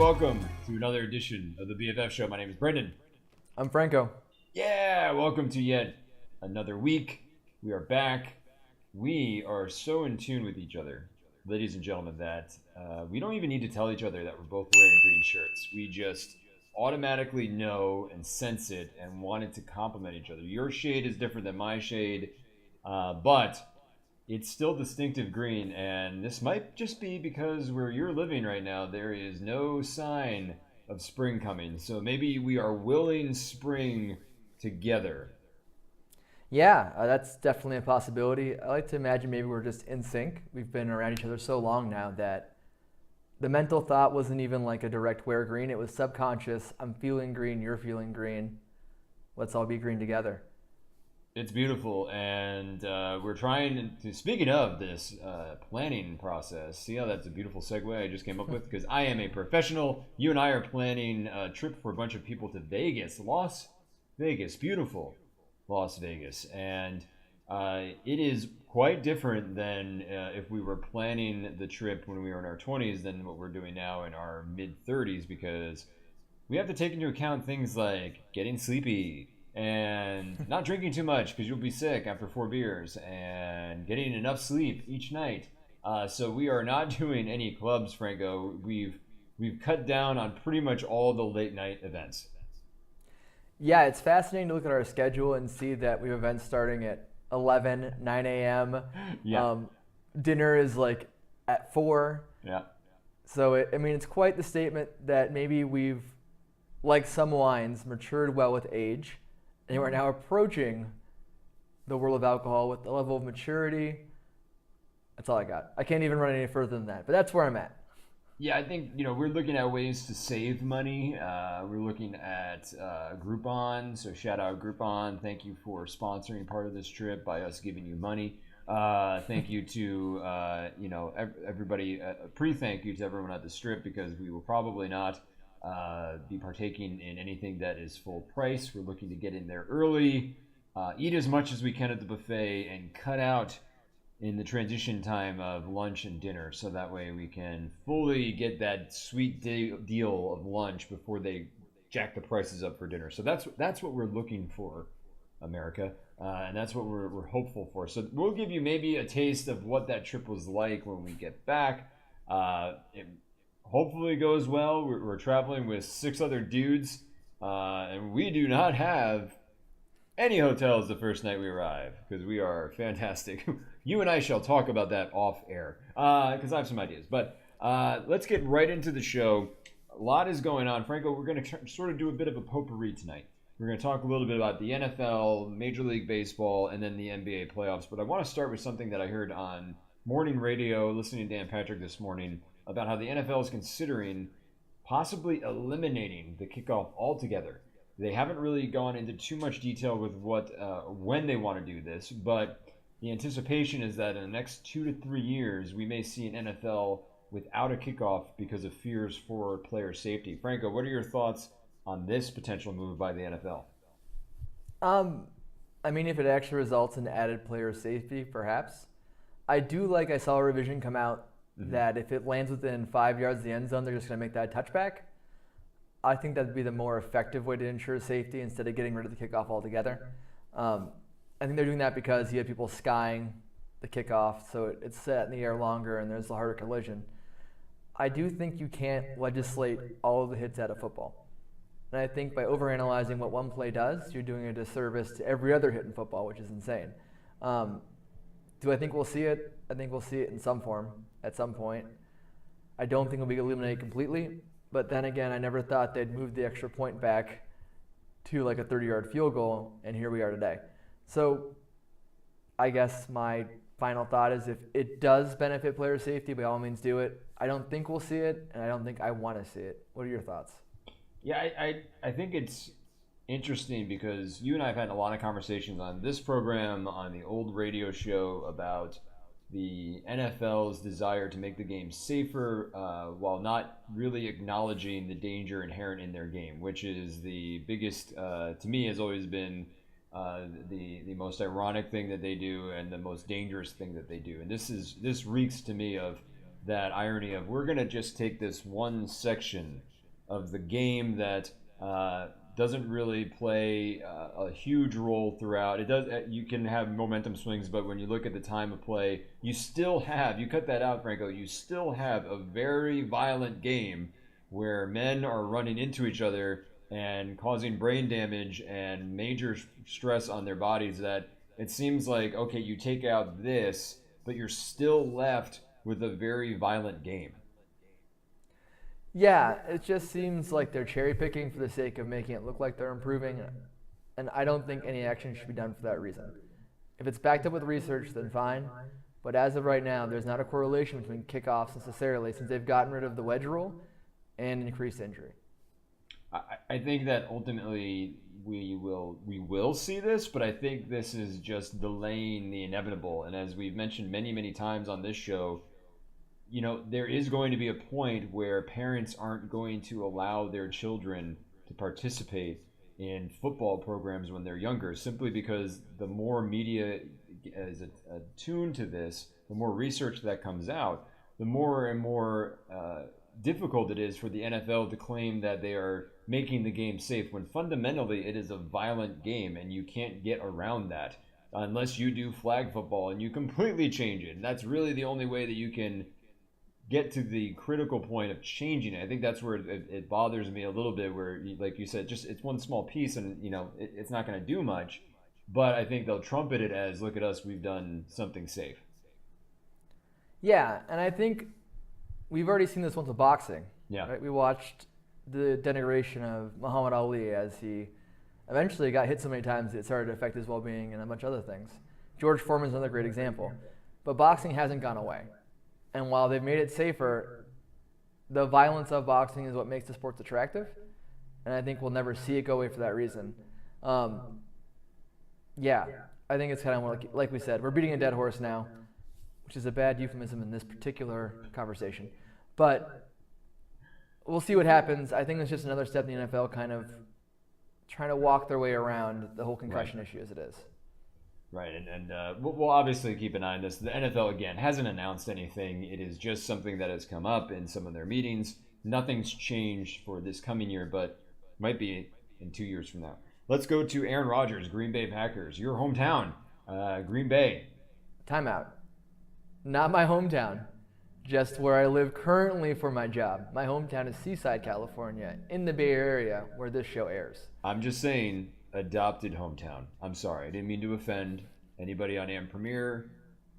welcome to another edition of the BFF show. My name is Brendan. I'm Franco. Yeah, welcome to yet another week. We are back. We are so in tune with each other, ladies and gentlemen, that we don't even need to tell each other that we're both wearing green shirts. We just automatically know and sense it and want it to complement each other. Your shade is different than my shade, but it's still distinctive green, and this might just be because where you're living right now, there is no sign of spring coming. So maybe we are willing spring together. Yeah, that's definitely a possibility. I like to imagine maybe we're just in sync. We've been around each other so long now that the mental thought wasn't even like a direct wear green. It was subconscious. I'm feeling green. You're feeling green. Let's all be green together. It's beautiful, and we're trying to. Speaking of this planning process, see how that's a beautiful segue I just came up with? Because I am a professional. You and I are planning a trip for a bunch of people to Vegas, Las Vegas, beautiful Las Vegas, and it is quite different than if we were planning the trip when we were in our 20s than what we're doing now in our mid 30s, because we have to take into account things like getting sleepy and not drinking too much because you'll be sick after 4 beers, and getting enough sleep each night. So we are not doing any clubs, Franco. We've cut down on pretty much all the late night events. Yeah, it's fascinating to look at our schedule and see that we have events starting at 11, 9 a.m. Yeah. Dinner is like at 4. Yeah. So, it's quite the statement that maybe we've, like some wines, matured well with age. And we're now approaching the world of alcohol with the level of maturity. That's all I got. I can't even run any further than that, but that's where I'm at. Yeah, I think we're looking at ways to save money. We're looking at Groupon. So shout out Groupon. Thank you for sponsoring part of this trip by us giving you money. Thank you to everybody. Pre-thank you to everyone at the Strip, because we will probably not be partaking in anything that is full price. We're looking to get in there early, eat as much as we can at the buffet, and cut out in the transition time of lunch and dinner, so that way we can fully get that sweet deal of lunch before they jack the prices up for dinner. So that's what we're looking for, America, and that's what we're hopeful for. So we'll give you maybe a taste of what that trip was like when we get back. It hopefully goes well. We're traveling with 6 other dudes, and we do not have any hotels the first night we arrive, because we are fantastic. You and I shall talk about that off air, because I have some ideas. But let's get right into the show. A lot is going on. Franco, we're going to sort of do a bit of a potpourri tonight. We're going to talk a little bit about the NFL, Major League Baseball, and then the NBA playoffs. But I want to start with something that I heard on morning radio, listening to Dan Patrick this morning, about how the NFL is considering possibly eliminating the kickoff altogether. They haven't really gone into too much detail with when they want to do this, but the anticipation is that in the next 2 to 3 years, we may see an NFL without a kickoff because of fears for player safety. Franco, what are your thoughts on this potential move by the NFL? If it actually results in added player safety, perhaps. I saw a revision come out that if it lands within 5 yards of the end zone, they're just going to make that a touchback. I think that'd be the more effective way to ensure safety instead of getting rid of the kickoff altogether. I think they're doing that because you have people skying the kickoff, so it's set in the air longer and there's a harder collision. I do think you can't legislate all of the hits out of football. And I think by overanalyzing what one play does, you're doing a disservice to every other hit in football, which is insane. Do I think we'll see it? I think we'll see it in some form at some point. I don't think it'll be eliminated completely, but then again, I never thought they'd move the extra point back to like a 30-yard field goal, and here we are today. So I guess my final thought is if it does benefit player safety, by all means do it. I don't think we'll see it, and I don't think I want to see it. What are your thoughts? Yeah, I think it's interesting because you and I have had a lot of conversations on this program, on the old radio show, about the NFL's desire to make the game safer while not really acknowledging the danger inherent in their game, which is the biggest, to me, has always been the most ironic thing that they do and the most dangerous thing that they do. And this reeks to me of that irony of, we're going to just take this one section of the game that doesn't really play a huge role throughout. It does. You can have momentum swings, but when you look at the time of play, you still have. You cut that out, Franco. You still have a very violent game where men are running into each other and causing brain damage and major stress on their bodies. That it seems like, okay, you take out this, but you're still left with a very violent game. Yeah, it just seems like they're cherry picking for the sake of making it look like they're improving, and I don't think any action should be done for that reason. If it's backed up with research, then fine. But as of right now, there's not a correlation between kickoffs necessarily, since they've gotten rid of the wedge rule and increased injury. I think that ultimately we will see this, but I think this is just delaying the inevitable. And as we've mentioned many times on this show, there is going to be a point where parents aren't going to allow their children to participate in football programs when they're younger, simply because the more media is attuned to this, the more research that comes out, the more and more difficult it is for the NFL to claim that they are making the game safe, when fundamentally it is a violent game and you can't get around that unless you do flag football and you completely change it. And that's really the only way that you can get to the critical point of changing it. I think that's where it bothers me a little bit, where, like you said, just it's one small piece and it's not going to do much, but I think they'll trumpet it as, look at us, we've done something safe. Yeah, and I think we've already seen this once with boxing. Yeah. Right? We watched the denigration of Muhammad Ali as he eventually got hit so many times it started to affect his well-being and a bunch of other things. George Foreman's another great example. But boxing hasn't gone away. And while they've made it safer, the violence of boxing is what makes the sport attractive. And I think we'll never see it go away for that reason. Yeah, I think it's kind of more like we said, we're beating a dead horse now, which is a bad euphemism in this particular conversation. But we'll see what happens. I think it's just another step in the NFL kind of trying to walk their way around the whole concussion issue as it is. Right, and we'll obviously keep an eye on this. The NFL, again, hasn't announced anything. It is just something that has come up in some of their meetings. Nothing's changed for this coming year, but might be in 2 years from now. Let's go to Aaron Rodgers, Green Bay Packers, your hometown, Green Bay. Timeout. Not my hometown, just where I live currently for my job. My hometown is Seaside, California, in the Bay Area, where this show airs. I'm just saying, adopted hometown. I'm sorry, I didn't mean to offend anybody on AM Premier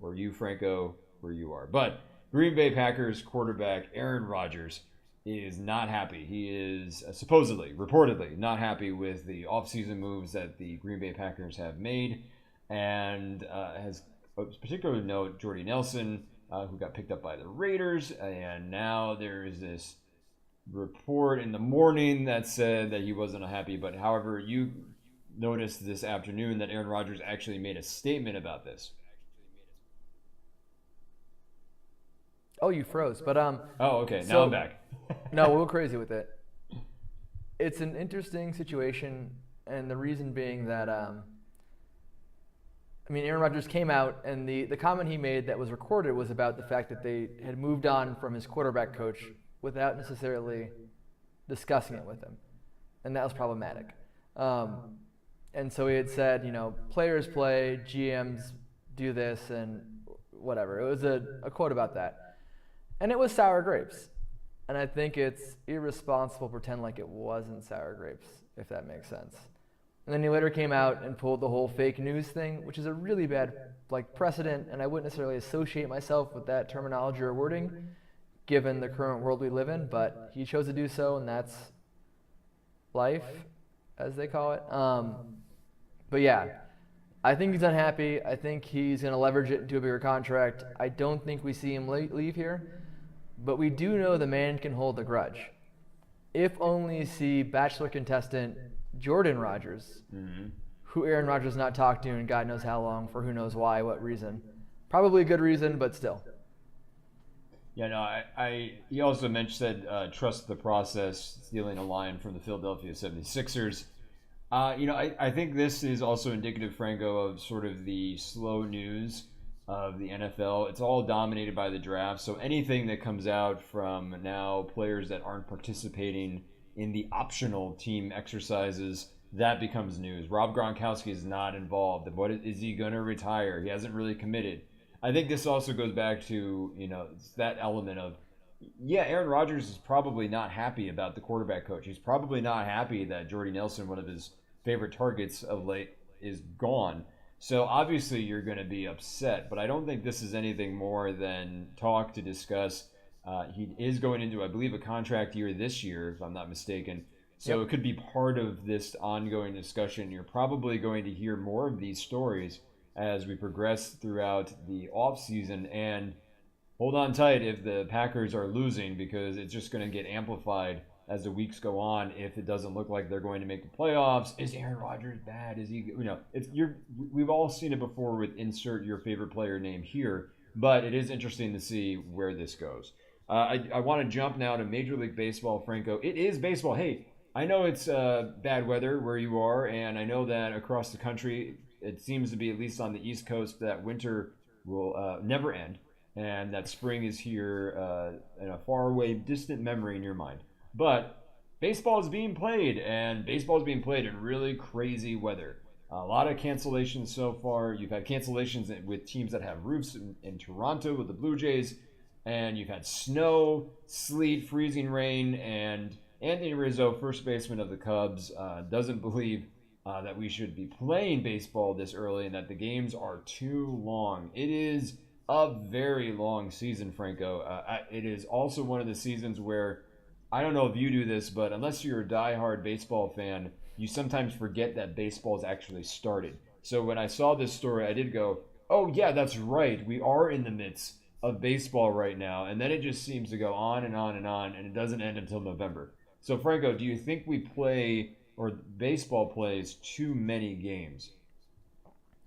or you, Franco, where you are. But Green Bay Packers quarterback Aaron Rodgers is not happy. He is reportedly not happy with the offseason moves that the Green Bay Packers have made, and has particularly note Jordy Nelson, who got picked up by the Raiders, and now there is this report in the morning that said that he wasn't happy. But however, you noticed this afternoon that Aaron Rodgers actually made a statement about this. Oh, you froze. But Oh, okay. Now I'm back. No, we'll go crazy with it. It's an interesting situation, and the reason being that Aaron Rodgers came out, and the comment he made that was recorded was about the fact that they had moved on from his quarterback coach without necessarily discussing it with him, and that was problematic. And so he had said, players play, GMs do this, and whatever. It was a quote about that. And it was sour grapes. And I think it's irresponsible to pretend like it wasn't sour grapes, if that makes sense. And then he later came out and pulled the whole fake news thing, which is a really bad precedent, and I wouldn't necessarily associate myself with that terminology or wording, given the current world we live in, but he chose to do so, and that's life, as they call it. But yeah, I think he's unhappy. I think he's going to leverage it into a bigger contract. I don't think we see him leave here, but we do know the man can hold a grudge. If only see Bachelor contestant Jordan Rodgers, who Aaron Rodgers not talked to in God knows how long, for who knows why, what reason. Probably a good reason, but still. Yeah, no, he also said trust the process, stealing a line from the Philadelphia 76ers. I think this is also indicative, Franco, of sort of the slow news of the NFL. It's all dominated by the draft, so anything that comes out from now players that aren't participating in the optional team exercises, that becomes news. Rob Gronkowski is not involved. What is he going to retire? He hasn't really committed. I think this also goes back to, that element of, yeah, Aaron Rodgers is probably not happy about the quarterback coach. He's probably not happy that Jordy Nelson, one of his favorite targets of late, is gone. So obviously you're going to be upset, but I don't think this is anything more than talk to discuss. He is going into, I believe, a contract year this year, if I'm not mistaken. So It could be part of this ongoing discussion. You're probably going to hear more of these stories as we progress throughout the offseason. And hold on tight if the Packers are losing, because it's just going to get amplified as the weeks go on. If it doesn't look like they're going to make the playoffs, is Aaron Rodgers bad? Is he? We've all seen it before with insert your favorite player name here, but it is interesting to see where this goes. I want to jump now to Major League Baseball, Franco. It is baseball. Hey, I know it's bad weather where you are, and I know that across the country, it seems to be, at least on the East Coast, that winter will never end, and that spring is here in a faraway, distant memory in your mind. But baseball is being played, and baseball is being played in really crazy weather. A lot of cancellations so far. You've had cancellations with teams that have roofs in Toronto with the Blue Jays, and you've had snow, sleet, freezing rain, and Anthony Rizzo, first baseman of the Cubs, doesn't believe that we should be playing baseball this early and that the games are too long. It is a very long season, Franco. It is also one of the seasons where, I don't know if you do this, but unless you're a diehard baseball fan, you sometimes forget that baseball has actually started. So when I saw this story, I did go, oh yeah, that's right. We are in the midst of baseball right now. And then it just seems to go on and on and on, and it doesn't end until November. So Franco, do you think we play, or baseball plays, too many games?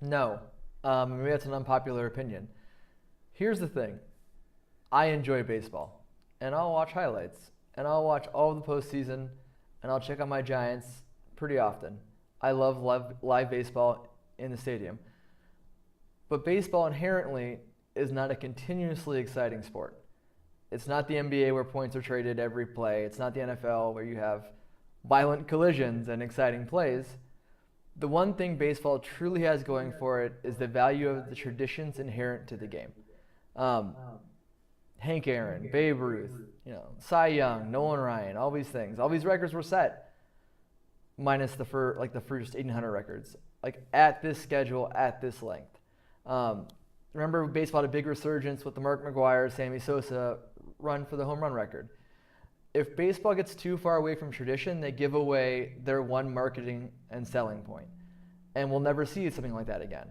No. Maybe that's an unpopular opinion. Here's the thing. I enjoy baseball, and I'll watch highlights, and I'll watch all of the postseason, and I'll check on my Giants pretty often. I love live baseball in the stadium. But baseball inherently is not a continuously exciting sport. It's not the NBA where points are traded every play. It's not the NFL where you have violent collisions and exciting plays. The one thing baseball truly has going for it is the value of the traditions inherent to the game. Hank Aaron, Babe Ruth, Cy Young, Nolan Ryan, all these things. All these records were set, minus the first 1800 records, at this schedule, at this length. Remember, baseball had a big resurgence with the Mark McGwire, Sammy Sosa run for the home run record. If baseball gets too far away from tradition, they give away their one marketing and selling point. And we'll never see something like that again.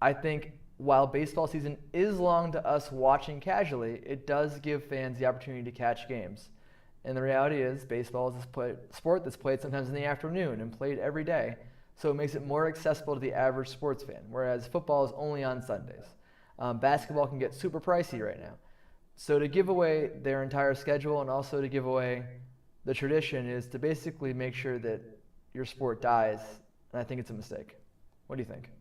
I think while baseball season is long to us watching casually, it does give fans the opportunity to catch games. And the reality is, baseball is a sport that's played sometimes in the afternoon and played every day. So it makes it more accessible to the average sports fan, whereas football is only on Sundays. Basketball can get super pricey right now. So to give away their entire schedule and also to give away the tradition is to basically make sure that your sport dies, and I think it's a mistake. What do you think?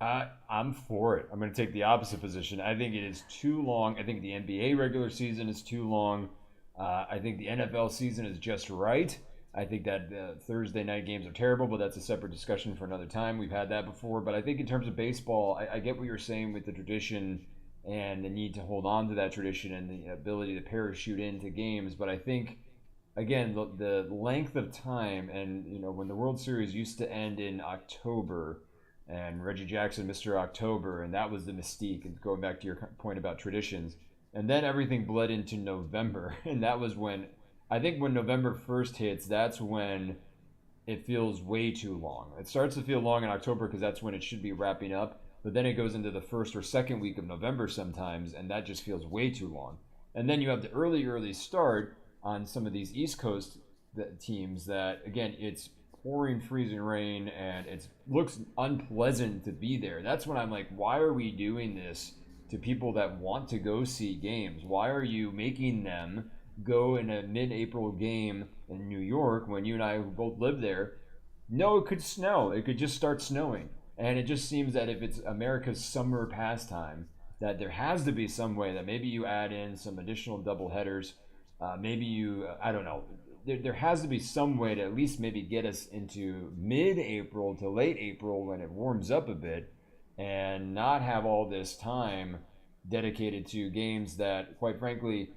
I'm for it. I'm going to take the opposite position. I think it is too long. I think the NBA regular season is too long. I think the NFL season is just right. I think that Thursday night games are terrible, but that's a separate discussion for another time. We've had that before. But I think in terms of baseball, I get what you're saying with the tradition and the need to hold on to that tradition and the ability to parachute into games. But I think, again, the length of time, and when the World Series used to end in October, and Reggie Jackson, Mr. October, and that was the mystique, and going back to your point about traditions, and then everything bled into November, and that was when, I think when November 1st hits, that's when it feels way too long. It starts to feel long in October because that's when it should be wrapping up, but then it goes into the first or second week of November sometimes, and that just feels way too long. And then you have the early start on some of these East Coast teams that, again, it's pouring freezing rain and it looks unpleasant to be there. That's when I'm like, why are we doing this to people that want to go see games? Why are you making them go in a mid-April game in New York when you and I both live there? No, it could snow. It could just start snowing. And it just seems that if it's America's summer pastime, that there has to be some way that maybe you add in some additional double headers. Maybe you, I don't know, there has to be some way to at least maybe get us into mid-April to late April when it warms up a bit, and not have all this time dedicated to games that, quite frankly,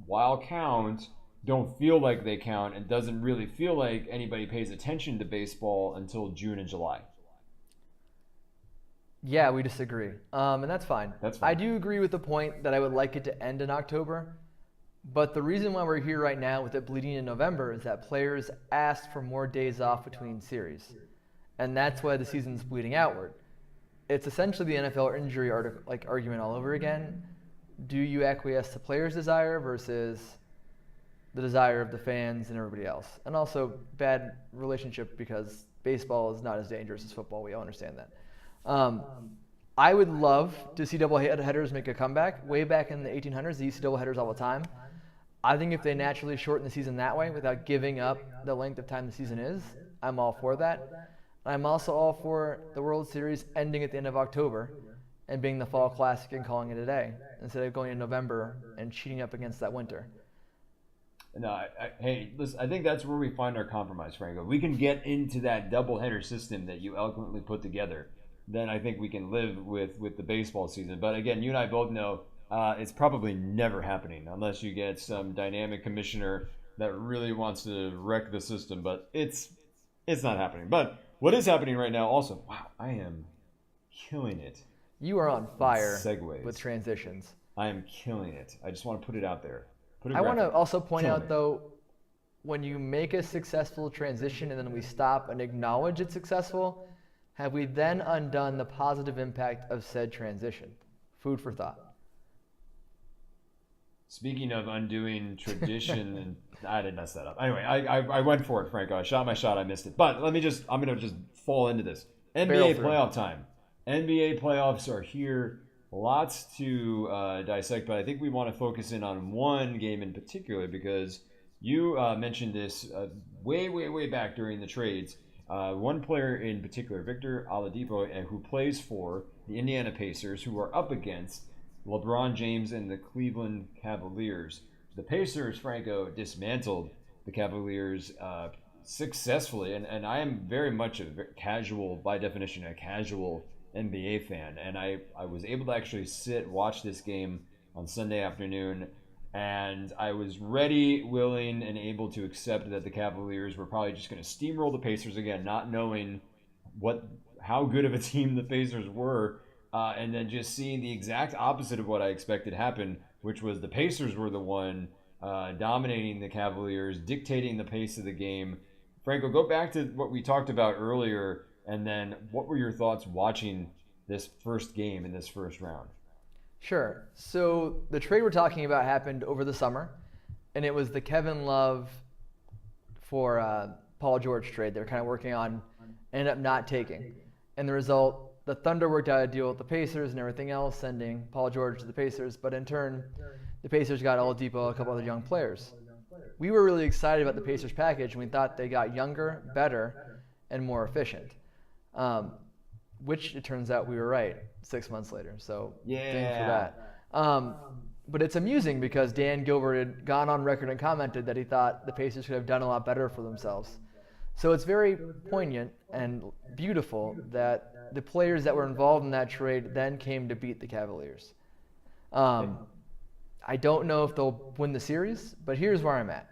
while count, don't feel like they count, and doesn't really feel like anybody pays attention to baseball until June and July. Yeah, we disagree. And that's fine. That's fine. I do agree with the point that I would like it to end in October. But the reason why we're here right now with it bleeding in November is that players asked for more days off between series. And that's why the season's bleeding outward. It's essentially the NFL injury argument all over again. Do you acquiesce to players' desire versus the desire of the fans and everybody else? And also bad relationship because baseball is not as dangerous as football. We all understand that. I would love to see double headers make a comeback. Way back in the 1800s, they used to double headers all the time. I think if they naturally shorten the season that way without giving up the length of time the season is, I'm all for that. I'm also all for the World Series ending at the end of October and being the Fall Classic and calling it a day instead of going in November and cheating up against that winter. No, hey, listen, I think that's where we find our compromise, Franco. We can get into that doubleheader system that you eloquently put together. Then I think we can live with the baseball season. But again, you and I both know it's probably never happening unless you get some dynamic commissioner that really wants to wreck the system. But it's not happening. But what is happening right now also, wow, I am killing it. You are on fire Segues. with transitions. I am killing it. I just want to put it out there. I want to also point out, though, when you make a successful transition and then we stop and acknowledge it's successful, have we then undone the positive impact of said transition? Food for thought. Speaking of undoing tradition, and I didn't mess that up. Anyway, I went for it, Franco. I shot my shot. I missed it. But I'm going to just fall into this. NBA playoff time. NBA playoffs are here. Lots to dissect, but I think we want to focus in on one game in particular because you mentioned this way back during the trades. One player in particular, Victor Oladipo, who plays for the Indiana Pacers, who are up against LeBron James and the Cleveland Cavaliers. The Pacers, Franco, dismantled the Cavaliers successfully, and I am very much a casual, by definition, a casual NBA fan, and I was able to actually watch this game on Sunday afternoon, and I was ready, willing, and able to accept that the Cavaliers were probably just going to steamroll the Pacers again, not knowing how good of a team the Pacers were, and then just seeing the exact opposite of what I expected happen, which was the Pacers were the one dominating the Cavaliers, dictating the pace of the game. Franco, go back to what we talked about earlier. And then what were your thoughts watching this first game in this first round? Sure. So the trade we're talking about happened over the summer, and it was the Kevin Love for Paul George trade they're kind of working on, ended up not taking. And the result, the Thunder worked out a deal with the Pacers and everything else, sending Paul George to the Pacers. But in turn, the Pacers got Oladipo, a couple other young players. We were really excited about the Pacers package, and we thought they got younger, better, and more efficient. Which it turns out we were right 6 months later. So thanks for that. But it's amusing because Dan Gilbert had gone on record and commented that he thought the Pacers could have done a lot better for themselves. So it's very poignant and beautiful that the players that were involved in that trade then came to beat the Cavaliers. I don't know if they'll win the series, but here's where I'm at.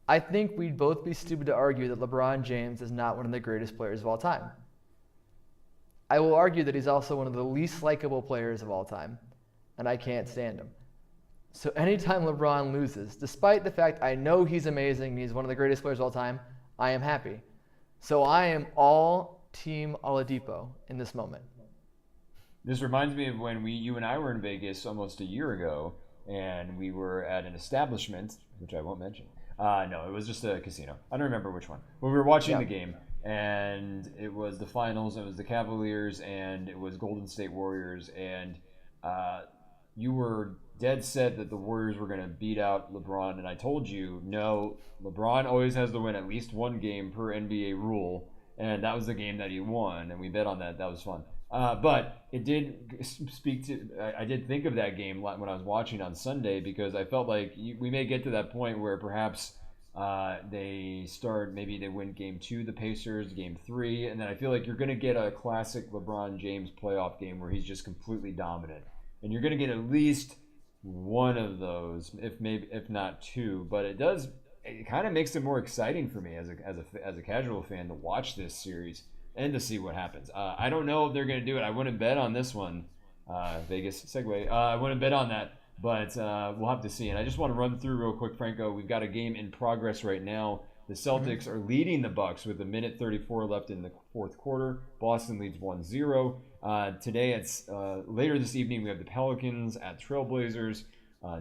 I think we'd both be stupid to argue that LeBron James is not one of the greatest players of all time. I will argue that he's also one of the least likable players of all time, and I can't stand him. So anytime LeBron loses, despite the fact I know he's amazing and he's one of the greatest players of all time, I am happy. So I am all Team Oladipo in this moment. This reminds me of when you and I were in Vegas almost a year ago, and we were at an establishment, which I won't mention. No, it was just a casino. I don't remember which one. But we were watching the game, and it was the finals. It was the Cavaliers, and it was Golden State Warriors. And you were dead set that the Warriors were going to beat out LeBron. And I told you, no, LeBron always has to win at least one game per NBA rule. And that was the game that he won, and we bet on that. That was fun. But it did speak to – I did think of that game when I was watching on Sunday because I felt like we may get to that point where perhaps Maybe they win game 2, the Pacers, game 3, and then I feel like you're going to get a classic LeBron James playoff game where he's just completely dominant. And you're going to get at least one of those, if not two. But it kind of makes it more exciting for me as a casual fan to watch this series and to see what happens. I don't know if they're going to do it. I wouldn't bet on this one. Vegas segue. I wouldn't bet on that. But we'll have to see. And I just want to run through real quick, Franco. We've got a game in progress right now. The Celtics are leading the Bucks with 1:34 left in the fourth quarter. Boston leads 1-0. Today, it's later this evening, we have the Pelicans at Trailblazers.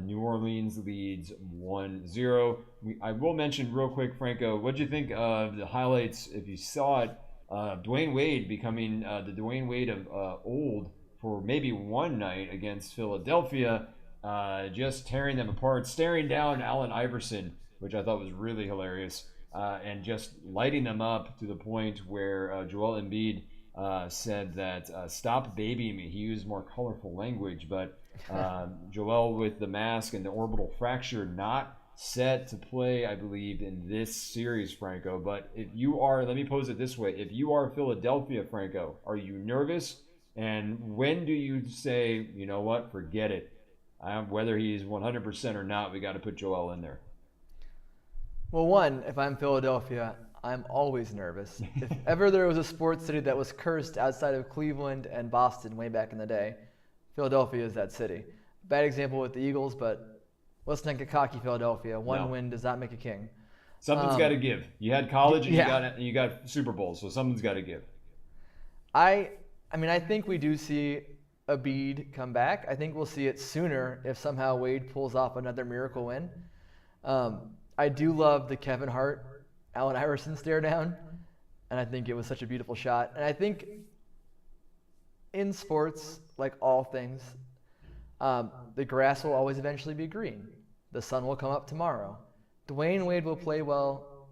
New Orleans leads 1-0. I will mention real quick, Franco, what do you think of the highlights, if you saw it, Dwayne Wade becoming the Dwayne Wade of old for maybe one night against Philadelphia, just tearing them apart, staring down Allen Iverson, which I thought was really hilarious, and just lighting them up to the point where Joel Embiid said that stop babying me. He used more colorful language, but Joel with the mask and the orbital fracture not set to play, I believe, in this series, Franco. But if you are, let me pose it this way. If you are Philadelphia, Franco, are you nervous? And when do you say, you know what, forget it? Whether he's 100% or not, we got to put Joel in there. Well, one, if I'm Philadelphia, I'm always nervous. If ever there was a sports city that was cursed outside of Cleveland and Boston way back in the day, Philadelphia is that city. Bad example with the Eagles, but let's not get cocky, Philadelphia. One win does not make a king. Something's got to give. You had college and you got Super Bowl, so something's got to give. I think we do see Embiid come back. I think we'll see it sooner if somehow Wade pulls off another miracle win. I do love the Kevin Hart, Allen Iverson stare down, and I think it was such a beautiful shot. And I think in sports, like all things, the grass will always eventually be green. The sun will come up tomorrow. Dwayne Wade will play well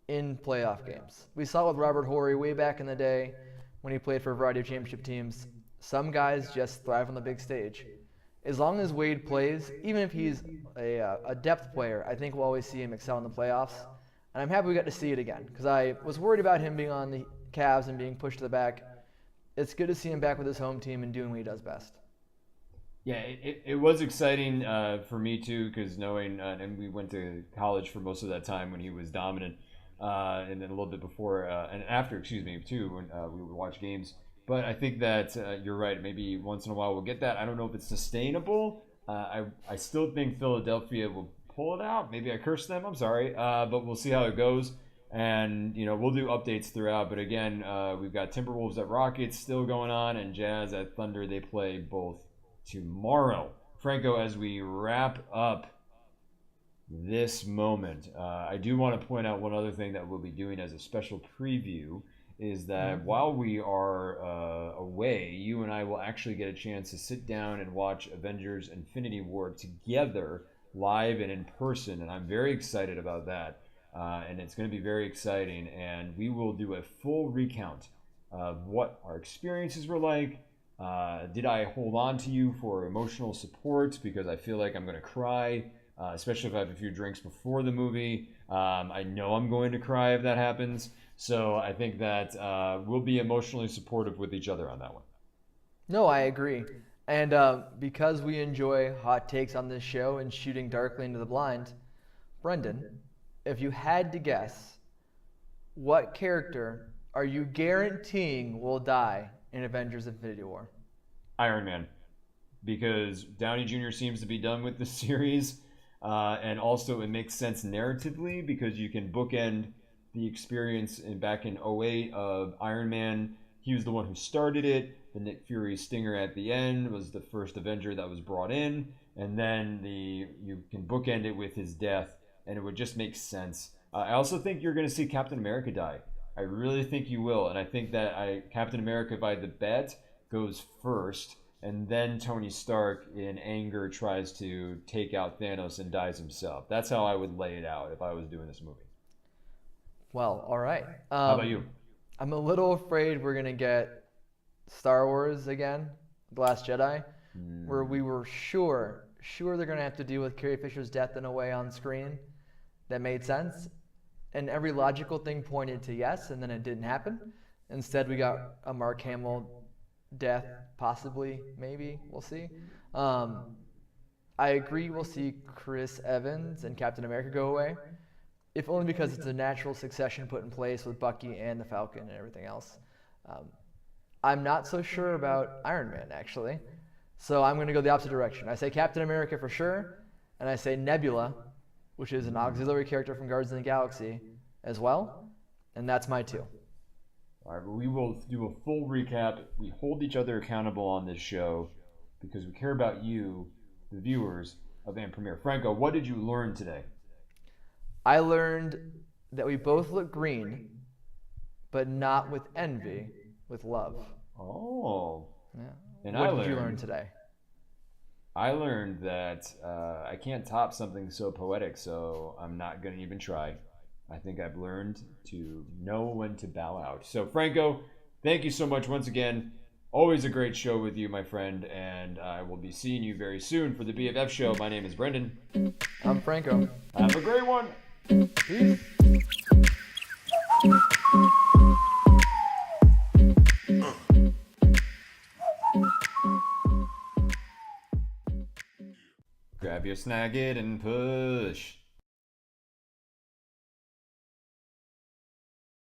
in playoff games. We saw it with Robert Horry way back in the day when he played for a variety of championship teams. Some guys just thrive on the big stage. As long as Wade plays, even if he's a depth player, I think we'll always see him excel in the playoffs. And I'm happy we got to see it again because I was worried about him being on the Cavs and being pushed to the back. It's good to see him back with his home team and doing what he does best. Yeah, it was exciting for me too because knowing, and we went to college for most of that time when he was dominant, and then a little bit before and after, too, when we would watch games. But I think that you're right. Maybe once in a while we'll get that. I don't know if it's sustainable. I still think Philadelphia will pull it out. Maybe I cursed them. I'm sorry. But we'll see how it goes. And, we'll do updates throughout. But again, we've got Timberwolves at Rockets still going on and Jazz at Thunder. They play both tomorrow. Franco, as we wrap up this moment, I do want to point out one other thing that we'll be doing as a special preview is that while we are away, you and I will actually get a chance to sit down and watch Avengers Infinity War together live and in person, and I'm very excited about that. And it's going to be very exciting, and we will do a full recount of what our experiences were like. Did I hold on to you for emotional support because I feel like I'm going to cry, especially if I have a few drinks before the movie. I know I'm going to cry if that happens. So I think that we'll be emotionally supportive with each other on that one. No, I agree. And because we enjoy hot takes on this show and shooting darkly into the blind, Brendan, if you had to guess, what character are you guaranteeing will die in Avengers Infinity War? Iron Man. Because Downey Jr. seems to be done with the series. And also it makes sense narratively because you can bookend the experience back in 2008 of Iron Man. He was the one who started it. The Nick Fury stinger at the end was the first Avenger that was brought in. And then you can bookend it with his death, and it would just make sense. I also think you're going to see Captain America die. I really think you will. And I think that Captain America, by the bet, goes first. And then Tony Stark, in anger, tries to take out Thanos and dies himself. That's how I would lay it out if I was doing this movie. Well, all right. How about you? I'm a little afraid we're going to get Star Wars again, The Last Jedi, where we were sure they're going to have to deal with Carrie Fisher's death in a way on screen. that made sense, and every logical thing pointed to yes, and then it didn't happen. Instead, we got a Mark Hamill death, possibly, maybe, we'll see. I agree we'll see Chris Evans and Captain America go away, if only because it's a natural succession put in place with Bucky and the Falcon and everything else. I'm not so sure about Iron Man, actually. So I'm going to go the opposite direction. I say Captain America for sure, and I say Nebula, which is an auxiliary character from Guardians of the Galaxy, as well. And that's my 2. All right, but we will do a full recap. We hold each other accountable on this show because we care about you, the viewers of Van Premiere. Franco, what did you learn today? I learned that we both look green, but not with envy, with love. Oh. Yeah. And what did you learn today? I learned that I can't top something so poetic, so I'm not going to even try. I think I've learned to know when to bow out. So, Franco, thank you so much once again. Always a great show with you, my friend, and I will be seeing you very soon for the BFF show. My name is Brendan. I'm Franco. Have a great one. Peace. Grab your snag it and push.